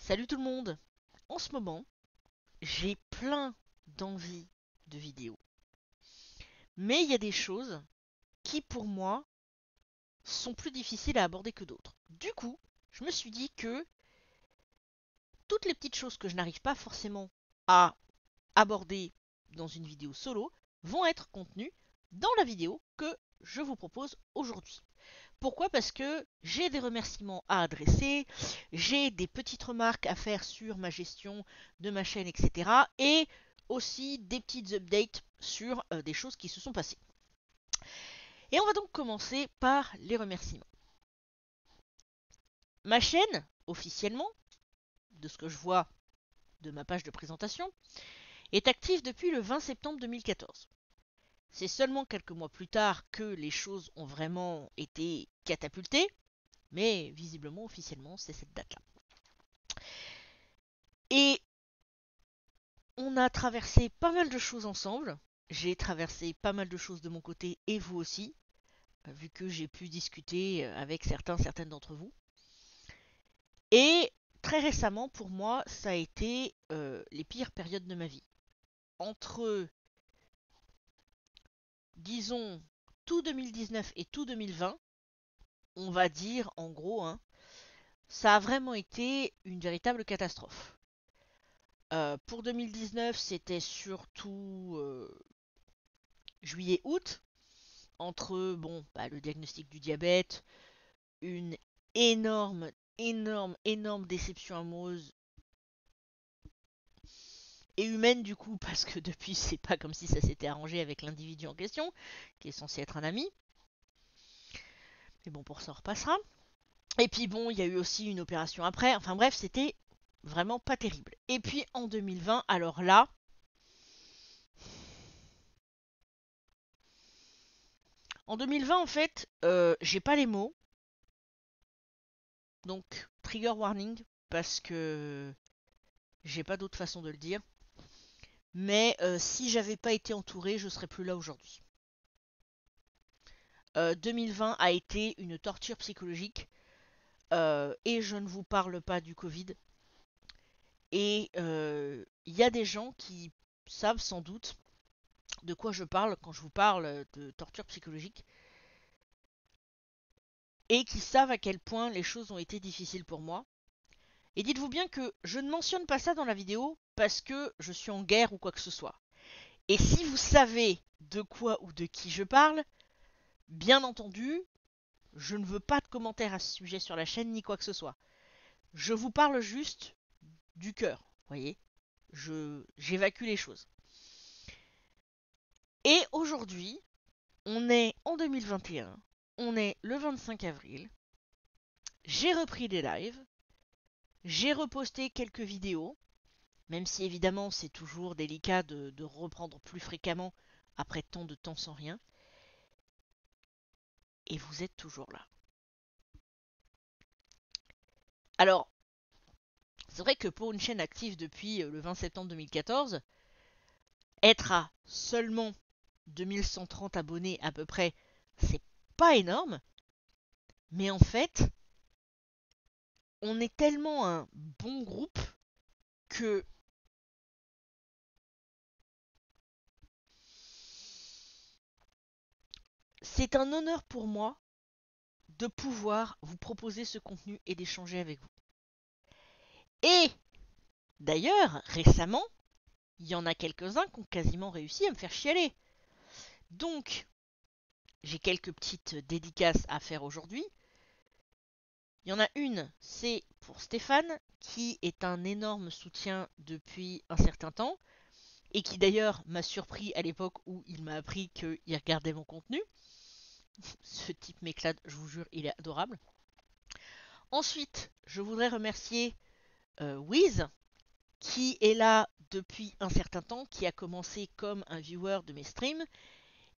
Salut tout le monde. En ce moment, j'ai plein d'envies de vidéos. Mais il y a des choses qui, pour moi, sont plus difficiles à aborder que d'autres. Du coup, je me suis dit que toutes les petites choses que je n'arrive pas forcément à aborder dans une vidéo solo vont être contenues dans la vidéo que je vous propose aujourd'hui. Pourquoi? Parce que j'ai des remerciements à adresser, j'ai des petites remarques à faire sur ma gestion de ma chaîne, etc. Et aussi des petites updates sur des choses qui se sont passées. Et on va donc commencer par les remerciements. Ma chaîne, officiellement, de ce que je vois de ma page de présentation, est active depuis le 20 septembre 2014. C'est seulement quelques mois plus tard que les choses ont vraiment été catapultées, mais visiblement, officiellement, c'est cette date-là. Et on a traversé pas mal de choses ensemble. J'ai traversé pas mal de choses de mon côté et vous aussi, vu que j'ai pu discuter avec certaines d'entre vous. Et très récemment, pour moi, ça a été les pires périodes de ma vie. Entre, disons, tout 2019 et tout 2020, on va dire en gros, hein, ça a vraiment été une véritable catastrophe. Pour 2019, c'était surtout juillet-août, entre le diagnostic du diabète, une énorme déception amoureuse et humaine du coup, parce que depuis, c'est pas comme si ça s'était arrangé avec l'individu en question, qui est censé être un ami. Mais bon, pour ça, on repassera. Et puis bon, il y a eu aussi une opération après. Enfin bref, c'était vraiment pas terrible. Et puis en 2020, alors là, en 2020, en fait, j'ai pas les mots. Donc, trigger warning, parce que j'ai pas d'autre façon de le dire. Mais si j'avais pas été entourée, je serais plus là aujourd'hui. 2020 a été une torture psychologique et je ne vous parle pas du Covid. Et il y a des gens qui savent sans doute de quoi je parle quand je vous parle de torture psychologique et qui savent à quel point les choses ont été difficiles pour moi. Et dites-vous bien que je ne mentionne pas ça dans la vidéo parce que je suis en guerre ou quoi que ce soit. Et si vous savez de quoi ou de qui je parle, bien entendu, je ne veux pas de commentaires à ce sujet sur la chaîne ni quoi que ce soit. Je vous parle juste du cœur, voyez. J'évacue les choses. Et aujourd'hui, on est en 2021, on est le 25 avril, j'ai repris des lives, j'ai reposté quelques vidéos, même si évidemment c'est toujours délicat de reprendre plus fréquemment après tant de temps sans rien. Et vous êtes toujours là. Alors, c'est vrai que pour une chaîne active depuis le 20 septembre 2014, être à seulement 2130 abonnés à peu près, c'est pas énorme. Mais en fait, on est tellement un bon groupe que c'est un honneur pour moi de pouvoir vous proposer ce contenu et d'échanger avec vous. Et d'ailleurs, récemment, il y en a quelques-uns qui ont quasiment réussi à me faire chialer. Donc, j'ai quelques petites dédicaces à faire aujourd'hui. Il y en a une, c'est pour Stéphane, qui est un énorme soutien depuis un certain temps, et qui d'ailleurs m'a surpris à l'époque où il m'a appris qu'il regardait mon contenu. Ce type m'éclate, je vous jure, il est adorable. Ensuite, je voudrais remercier Wiz, qui est là depuis un certain temps, qui a commencé comme un viewer de mes streams,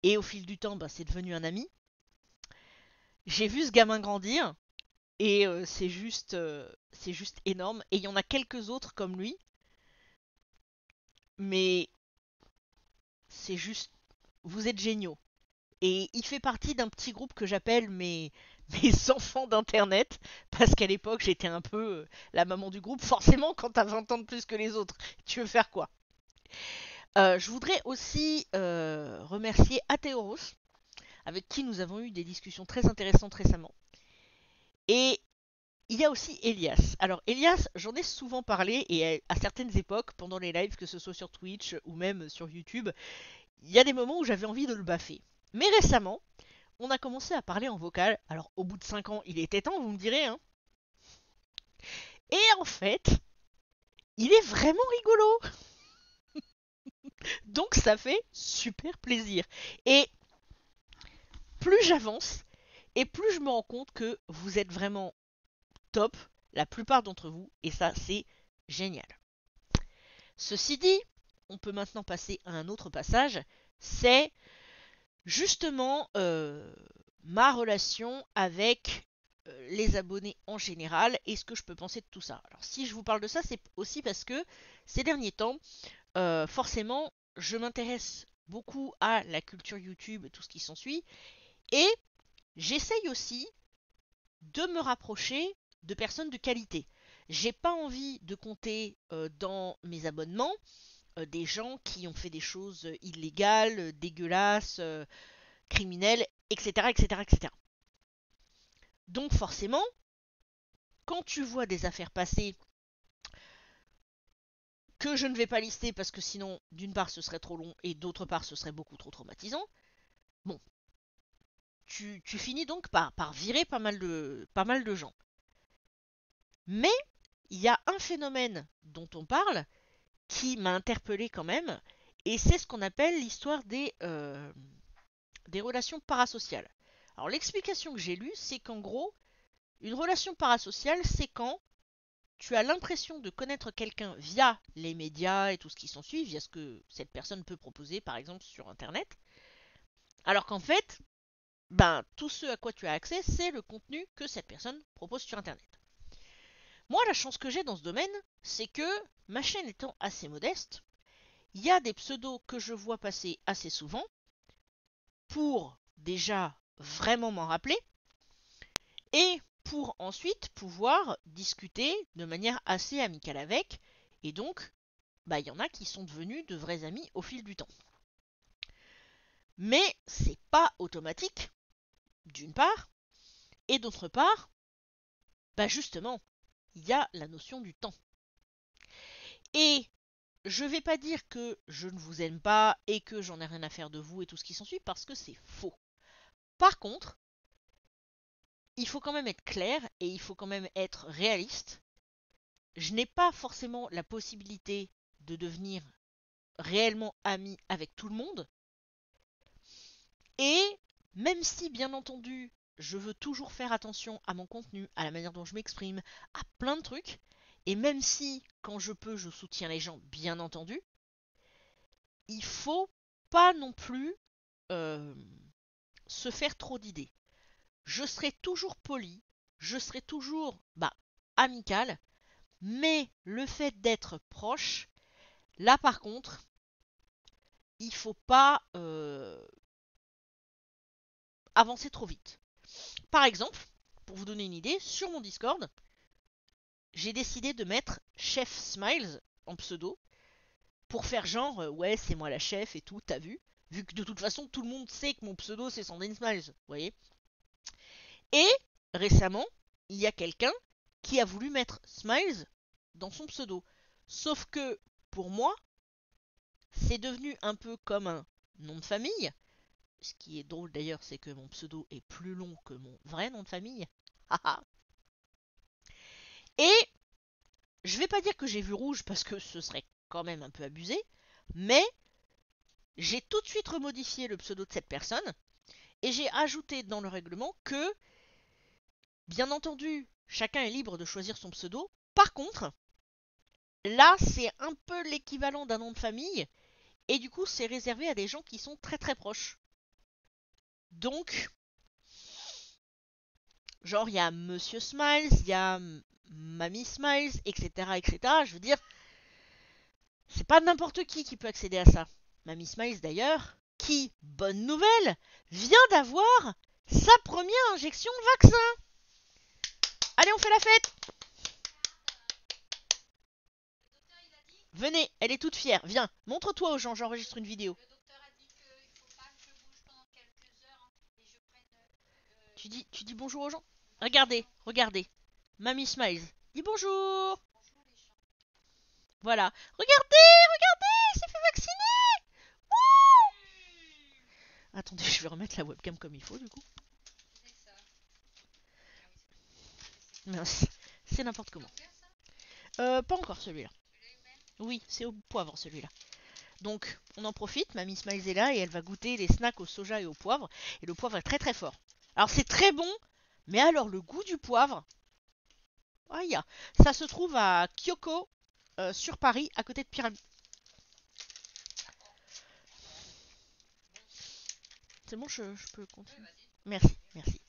et au fil du temps, c'est devenu un ami. J'ai vu ce gamin grandir, et c'est juste énorme. Et il y en a quelques autres comme lui, mais c'est juste, vous êtes géniaux. Et il fait partie d'un petit groupe que j'appelle mes mes enfants d'internet, parce qu'à l'époque j'étais un peu la maman du groupe. Forcément, quand t'as 20 ans de plus que les autres, tu veux faire quoi? Je voudrais aussi remercier Athéoros, avec qui nous avons eu des discussions très intéressantes récemment. Et il y a aussi Elias. Alors Elias, j'en ai souvent parlé et à certaines époques, pendant les lives, que ce soit sur Twitch ou même sur YouTube, il y a des moments où j'avais envie de le baffer. Mais récemment, on a commencé à parler en vocal. Alors au bout de 5 ans, il était temps, vous me direz, hein. Et en fait, il est vraiment rigolo. Donc ça fait super plaisir. Et plus j'avance, et plus je me rends compte que vous êtes vraiment top, la plupart d'entre vous, et ça c'est génial. Ceci dit, on peut maintenant passer à un autre passage, c'est justement ma relation avec les abonnés en général et ce que je peux penser de tout ça. Alors si je vous parle de ça, c'est aussi parce que ces derniers temps, forcément, je m'intéresse beaucoup à la culture YouTube et tout ce qui s'ensuit, et j'essaye aussi de me rapprocher de personnes de qualité. J'ai pas envie de compter dans mes abonnements des gens qui ont fait des choses illégales, dégueulasses, criminelles, etc., etc., etc. Donc forcément, quand tu vois des affaires passer que je ne vais pas lister parce que sinon, d'une part, ce serait trop long et d'autre part, ce serait beaucoup trop traumatisant, bon, tu finis donc par virer pas mal de gens. Mais il y a un phénomène dont on parle qui m'a interpellé quand même, et c'est ce qu'on appelle l'histoire des relations parasociales. Alors l'explication que j'ai lue, c'est qu'en gros, une relation parasociale, c'est quand tu as l'impression de connaître quelqu'un via les médias et tout ce qui s'ensuit, via ce que cette personne peut proposer, par exemple sur Internet, alors qu'en fait, ben, tout ce à quoi tu as accès, c'est le contenu que cette personne propose sur Internet. Moi, la chance que j'ai dans ce domaine, c'est que ma chaîne étant assez modeste, il y a des pseudos que je vois passer assez souvent pour déjà vraiment m'en rappeler et pour ensuite pouvoir discuter de manière assez amicale avec. Et donc, bah, il y en a qui sont devenus de vrais amis au fil du temps. Mais c'est pas automatique, d'une part, et d'autre part, bah justement, il y a la notion du temps. Et je vais pas dire que je ne vous aime pas et que j'en ai rien à faire de vous et tout ce qui s'ensuit parce que c'est faux. Par contre, il faut quand même être clair et il faut quand même être réaliste. Je n'ai pas forcément la possibilité de devenir réellement ami avec tout le monde. Et même si, bien entendu, je veux toujours faire attention à mon contenu, à la manière dont je m'exprime, à plein de trucs, et même si, quand je peux, je soutiens les gens, bien entendu, il faut pas non plus euh, se faire trop d'idées. Je serai toujours poli, je serai toujours amical, mais le fait d'être proche, là par contre, il faut pas avancer trop vite. Par exemple, pour vous donner une idée, sur mon Discord, j'ai décidé de mettre Chef Smiles en pseudo pour faire genre ouais c'est moi la chef et tout, t'as vu? Vu que de toute façon tout le monde sait que mon pseudo c'est Sandrine Smiles, vous voyez? Et récemment, il y a quelqu'un qui a voulu mettre Smiles dans son pseudo. Sauf que pour moi, c'est devenu un peu comme un nom de famille. Ce qui est drôle d'ailleurs, c'est que mon pseudo est plus long que mon vrai nom de famille. Et je vais pas dire que j'ai vu rouge parce que ce serait quand même un peu abusé, mais j'ai tout de suite remodifié le pseudo de cette personne et j'ai ajouté dans le règlement que, bien entendu, chacun est libre de choisir son pseudo. Par contre, là, c'est un peu l'équivalent d'un nom de famille et du coup, c'est réservé à des gens qui sont très très proches. Donc, genre, il y a Monsieur Smiles, il y a Mamie Smiles, etc., etc. Je veux dire, c'est pas n'importe qui peut accéder à ça. Mamie Smiles, d'ailleurs, qui, bonne nouvelle, vient d'avoir sa première injection vaccin. Allez, on fait la fête. Venez, elle est toute fière. Viens, montre-toi aux gens, j'enregistre une vidéo. Tu dis bonjour aux gens. Regardez, regardez. Mamie Smiles. Dis bonjour. Voilà. Regardez, regardez, il s'est fait vacciner. Wouh. Attendez, je vais remettre la webcam comme il faut du coup. Mince, c'est n'importe comment. Pas encore celui-là. Oui, c'est au poivre celui-là. Donc, on en profite, Mamie Smiles est là et elle va goûter les snacks au soja et au poivre. Et le poivre est très très fort. Alors c'est très bon, mais alors le goût du poivre, aïe, ça se trouve à Kyoko, sur Paris, à côté de Pyramide. C'est bon, je peux continuer. Merci, merci.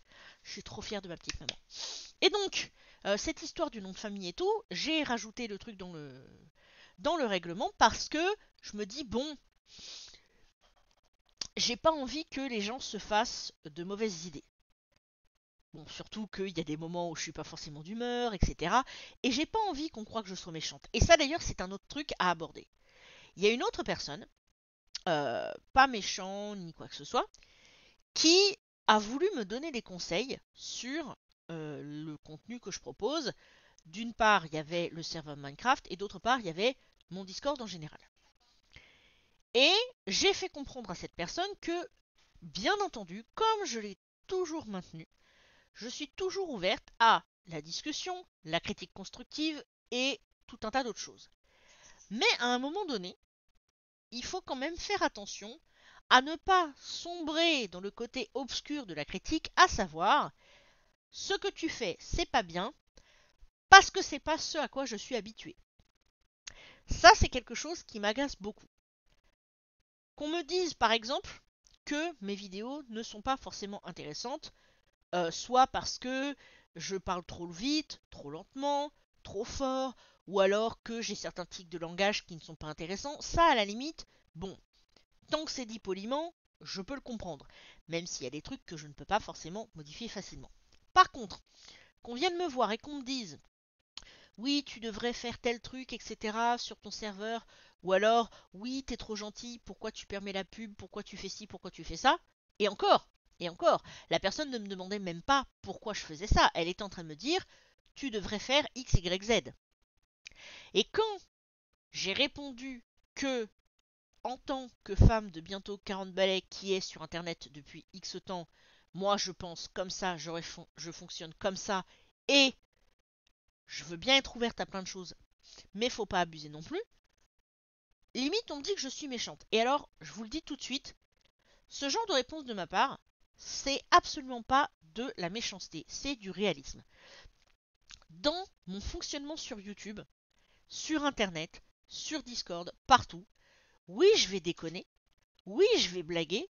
Je suis trop fière de ma petite maman. Et donc, cette histoire du nom de famille et tout, j'ai rajouté le truc dans le règlement parce que je me dis, bon, j'ai pas envie que les gens se fassent de mauvaises idées. Bon, surtout qu'il y a des moments où je suis pas forcément d'humeur, etc. Et j'ai pas envie qu'on croie que je sois méchante. Et ça d'ailleurs, c'est un autre truc à aborder. Il y a une autre personne, pas méchant ni quoi que ce soit, qui a voulu me donner des conseils sur le contenu que je propose. D'une part, il y avait le serveur Minecraft et d'autre part, il y avait mon Discord en général. Et j'ai fait comprendre à cette personne que, bien entendu, comme je l'ai toujours maintenu, je suis toujours ouverte à la discussion, la critique constructive et tout un tas d'autres choses. Mais à un moment donné, il faut quand même faire attention à ne pas sombrer dans le côté obscur de la critique, à savoir ce que tu fais, c'est pas bien parce que c'est pas ce à quoi je suis habitué. Ça, c'est quelque chose qui m'agace beaucoup. Qu'on me dise par exemple que mes vidéos ne sont pas forcément intéressantes, soit parce que je parle trop vite, trop lentement, trop fort, ou alors que j'ai certains tics de langage qui ne sont pas intéressants, ça à la limite, bon, tant que c'est dit poliment, je peux le comprendre, même s'il y a des trucs que je ne peux pas forcément modifier facilement. Par contre, qu'on vienne me voir et qu'on me dise oui, tu devrais faire tel truc, etc. sur ton serveur, ou alors oui, t'es trop gentil, pourquoi tu permets la pub, pourquoi tu fais ci, pourquoi tu fais ça, et encore, et encore, la personne ne me demandait même pas pourquoi je faisais ça, elle était en train de me dire tu devrais faire X, Y, Z. Et quand j'ai répondu que, en tant que femme de bientôt 40 balais qui est sur internet depuis X temps, moi je pense comme ça, je fonctionne comme ça, et je veux bien être ouverte à plein de choses, mais faut pas abuser non plus. Limite, on me dit que je suis méchante. Et alors, je vous le dis tout de suite, ce genre de réponse de ma part, c'est absolument pas de la méchanceté, c'est du réalisme. Dans mon fonctionnement sur YouTube, sur Internet, sur Discord, partout, oui, je vais déconner, oui, je vais blaguer.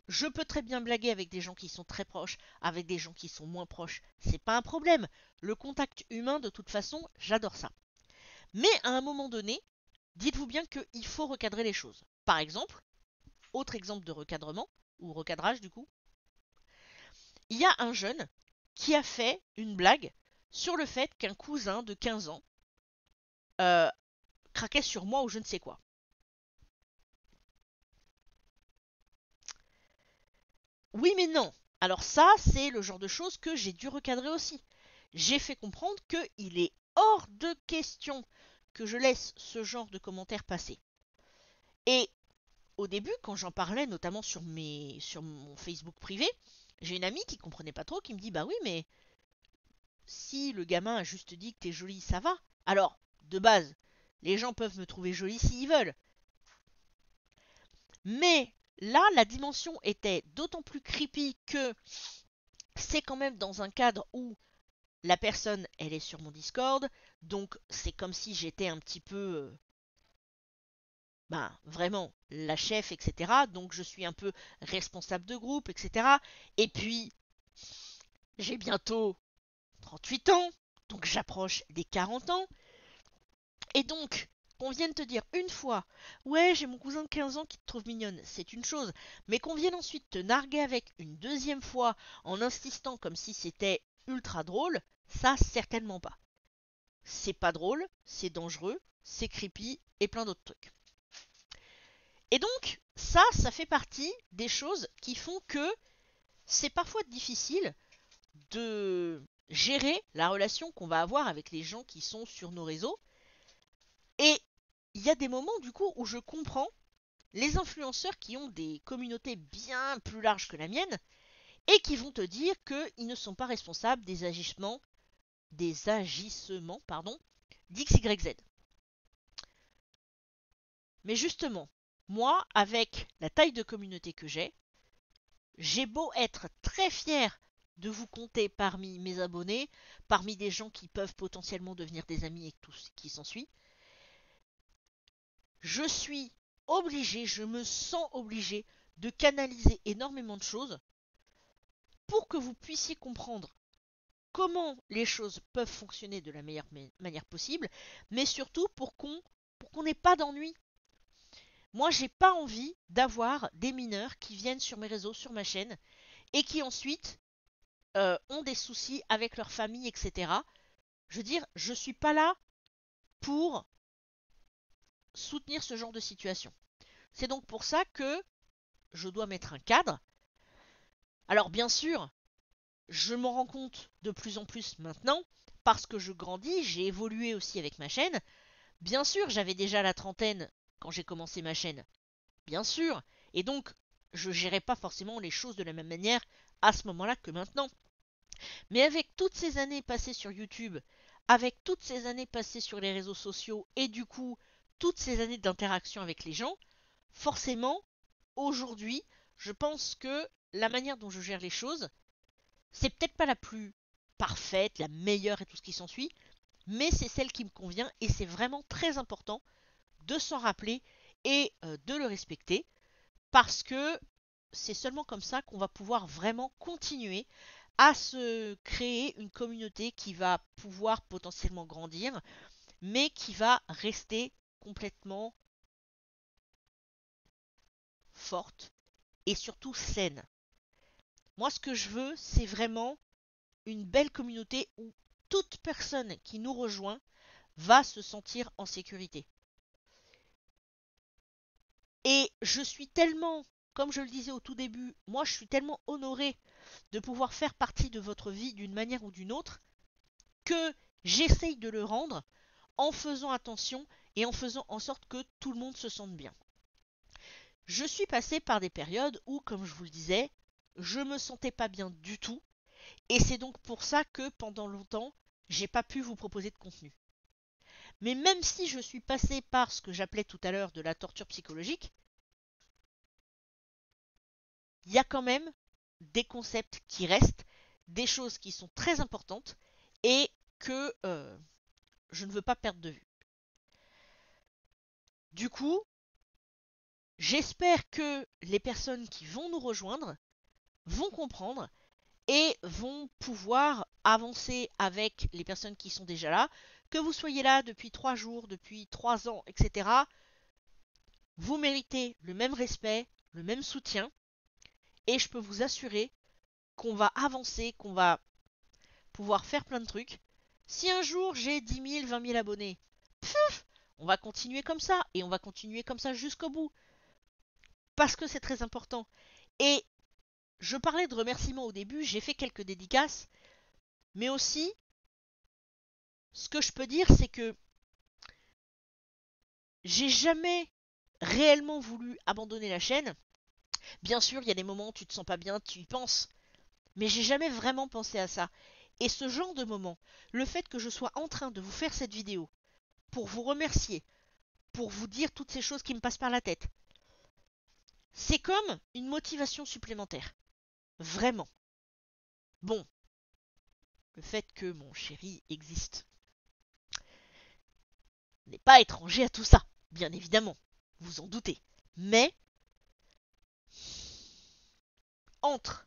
Je peux très bien blaguer avec des gens qui sont très proches, avec des gens qui sont moins proches. C'est pas un problème. Le contact humain, de toute façon, j'adore ça. Mais à un moment donné, dites-vous bien qu'il faut recadrer les choses. Par exemple, autre exemple de recadrement, ou recadrage du coup, il y a un jeune qui a fait une blague sur le fait qu'un cousin de 15 ans euh, craquait sur moi ou je ne sais quoi. Oui mais non. Alors ça, c'est le genre de choses que j'ai dû recadrer aussi. J'ai fait comprendre qu'il est hors de question que je laisse ce genre de commentaires passer. Et au début, quand j'en parlais, notamment sur mon Facebook privé, j'ai une amie qui comprenait pas trop, qui me dit bah oui, mais si le gamin a juste dit que t'es jolie, ça va. Alors, de base, les gens peuvent me trouver jolie s'ils veulent. Mais là, la dimension était d'autant plus creepy que c'est quand même dans un cadre où la personne, elle est sur mon Discord, donc c'est comme si j'étais un petit peu, ben, vraiment la chef, etc. Donc je suis un peu responsable de groupe, etc. Et puis, j'ai bientôt 38 ans, donc j'approche des 40 ans. Et donc, Qu'on vienne te dire une fois, ouais, j'ai mon cousin de 15 ans qui te trouve mignonne, c'est une chose, mais qu'on vienne ensuite te narguer avec une deuxième fois en insistant comme si c'était ultra drôle, ça certainement pas. C'est pas drôle, c'est dangereux, c'est creepy et plein d'autres trucs. Et donc, ça fait partie des choses qui font que c'est parfois difficile de gérer la relation qu'on va avoir avec les gens qui sont sur nos réseaux. Et il y a des moments du coup où je comprends les influenceurs qui ont des communautés bien plus larges que la mienne et qui vont te dire qu'ils ne sont pas responsables des agissements d'XYZ. Mais justement, moi, avec la taille de communauté que j'ai beau être très fier de vous compter parmi mes abonnés, parmi des gens qui peuvent potentiellement devenir des amis et tout ce qui s'ensuit, je suis obligé, je me sens obligé de canaliser énormément de choses pour que vous puissiez comprendre comment les choses peuvent fonctionner de la meilleure manière possible, mais surtout pour qu'on n'ait pas d'ennui. Moi, j'ai pas envie d'avoir des mineurs qui viennent sur mes réseaux, sur ma chaîne, et qui ensuite ont des soucis avec leur famille, etc. Je veux dire, je suis pas là pour soutenir ce genre de situation. C'est donc pour ça que je dois mettre un cadre. Alors bien sûr, je m'en rends compte de plus en plus maintenant, parce que je grandis, j'ai évolué aussi avec ma chaîne. Bien sûr, j'avais déjà la trentaine quand j'ai commencé ma chaîne. Bien sûr. Et donc, je gérais pas forcément les choses de la même manière à ce moment-là que maintenant. Mais avec toutes ces années passées sur YouTube, avec toutes ces années passées sur les réseaux sociaux et du coup, toutes ces années d'interaction avec les gens, forcément, aujourd'hui, je pense que la manière dont je gère les choses, c'est peut-être pas la plus parfaite, la meilleure et tout ce qui s'ensuit, mais c'est celle qui me convient et c'est vraiment très important de s'en rappeler et de le respecter parce que c'est seulement comme ça qu'on va pouvoir vraiment continuer à se créer une communauté qui va pouvoir potentiellement grandir, mais qui va rester complètement forte et surtout saine. Moi, ce que je veux, c'est vraiment une belle communauté où toute personne qui nous rejoint va se sentir en sécurité. Et je suis tellement, comme je le disais au tout début, moi je suis tellement honorée de pouvoir faire partie de votre vie d'une manière ou d'une autre que j'essaye de le rendre en faisant attention et en faisant en sorte que tout le monde se sente bien. Je suis passée par des périodes où, comme je vous le disais, je me sentais pas bien du tout et c'est donc pour ça que pendant longtemps, j'ai pas pu vous proposer de contenu. Mais même si je suis passée par ce que j'appelais tout à l'heure de la torture psychologique, il y a quand même des concepts qui restent, des choses qui sont très importantes et que je ne veux pas perdre de vue. Du coup, j'espère que les personnes qui vont nous rejoindre vont comprendre et vont pouvoir avancer avec les personnes qui sont déjà là, que vous soyez là depuis 3 jours, depuis 3 ans, etc. Vous méritez le même respect, le même soutien, et je peux vous assurer qu'on va avancer, qu'on va pouvoir faire plein de trucs. Si un jour j'ai 10 000, 20 000 abonnés, on va continuer comme ça, et on va continuer comme ça jusqu'au bout, parce que c'est très important. Et je parlais de remerciements au début, j'ai fait quelques dédicaces, mais aussi, ce que je peux dire, c'est que j'ai jamais réellement voulu abandonner la chaîne. Bien sûr, il y a des moments où tu te sens pas bien, tu y penses, mais j'ai jamais vraiment pensé à ça. Et ce genre de moment, le fait que je sois en train de vous faire cette vidéo, pour vous remercier, pour vous dire toutes ces choses qui me passent par la tête, c'est comme une motivation supplémentaire. Vraiment. Bon, le fait que mon chéri existe n'est pas étranger à tout ça, bien évidemment, vous en doutez. Mais, entre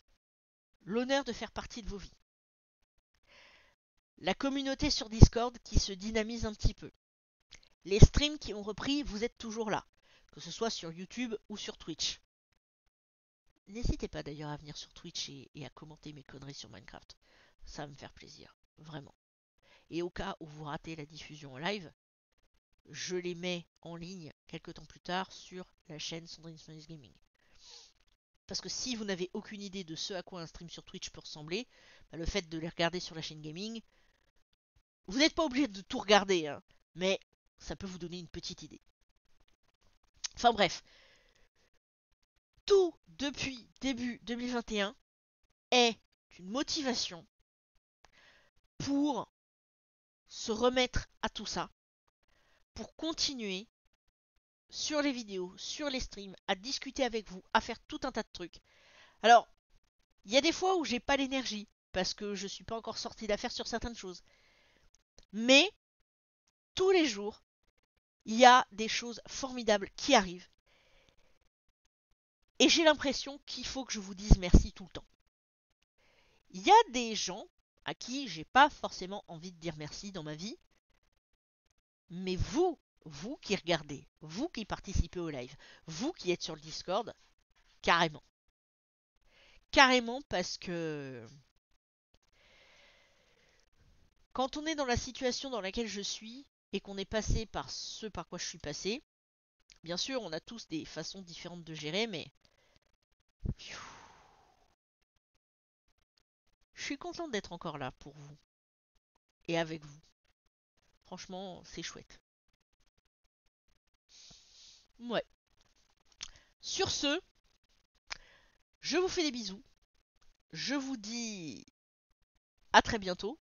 l'honneur de faire partie de vos vies, la communauté sur Discord qui se dynamise un petit peu, Les streams qui ont repris, vous êtes toujours là. Que ce soit sur YouTube ou sur Twitch. N'hésitez pas d'ailleurs à venir sur Twitch et à commenter mes conneries sur Minecraft. Ça va me faire plaisir. Vraiment. Et au cas où vous ratez la diffusion en live, je les mets en ligne quelques temps plus tard sur la chaîne Sandrine Smiles Gaming. Parce que si vous n'avez aucune idée de ce à quoi un stream sur Twitch peut ressembler, bah le fait de les regarder sur la chaîne gaming, vous n'êtes pas obligé de tout regarder, hein, mais ça peut vous donner une petite idée. Enfin bref, tout depuis début 2021 est une motivation pour se remettre à tout ça, pour continuer sur les vidéos, sur les streams, à discuter avec vous, à faire tout un tas de trucs. Alors, il y a des fois où j'ai pas l'énergie, parce que je suis pas encore sortie d'affaire sur certaines choses. Mais, tous les jours, il y a des choses formidables qui arrivent. Et j'ai l'impression qu'il faut que je vous dise merci tout le temps. Il y a des gens à qui j'ai pas forcément envie de dire merci dans ma vie, mais vous qui regardez, vous qui participez au live, vous qui êtes sur le Discord, carrément. Carrément parce que quand on est dans la situation dans laquelle je suis et qu'on est passé par ce par quoi je suis passé, bien sûr on a tous des façons différentes de gérer, mais je suis contente d'être encore là pour vous et avec vous. Franchement, c'est chouette. Ouais. Sur ce, je vous fais des bisous. Je vous dis à très bientôt.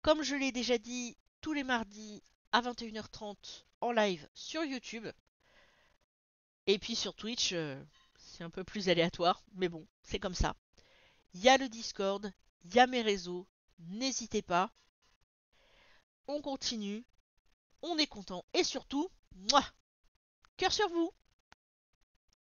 Comme je l'ai déjà dit, tous les mardis à 21h30 en live sur YouTube. Et puis sur Twitch, c'est un peu plus aléatoire, mais bon, c'est comme ça. Il y a le Discord, il y a mes réseaux, n'hésitez pas. On continue, on est content et surtout, mouah, cœur sur vous.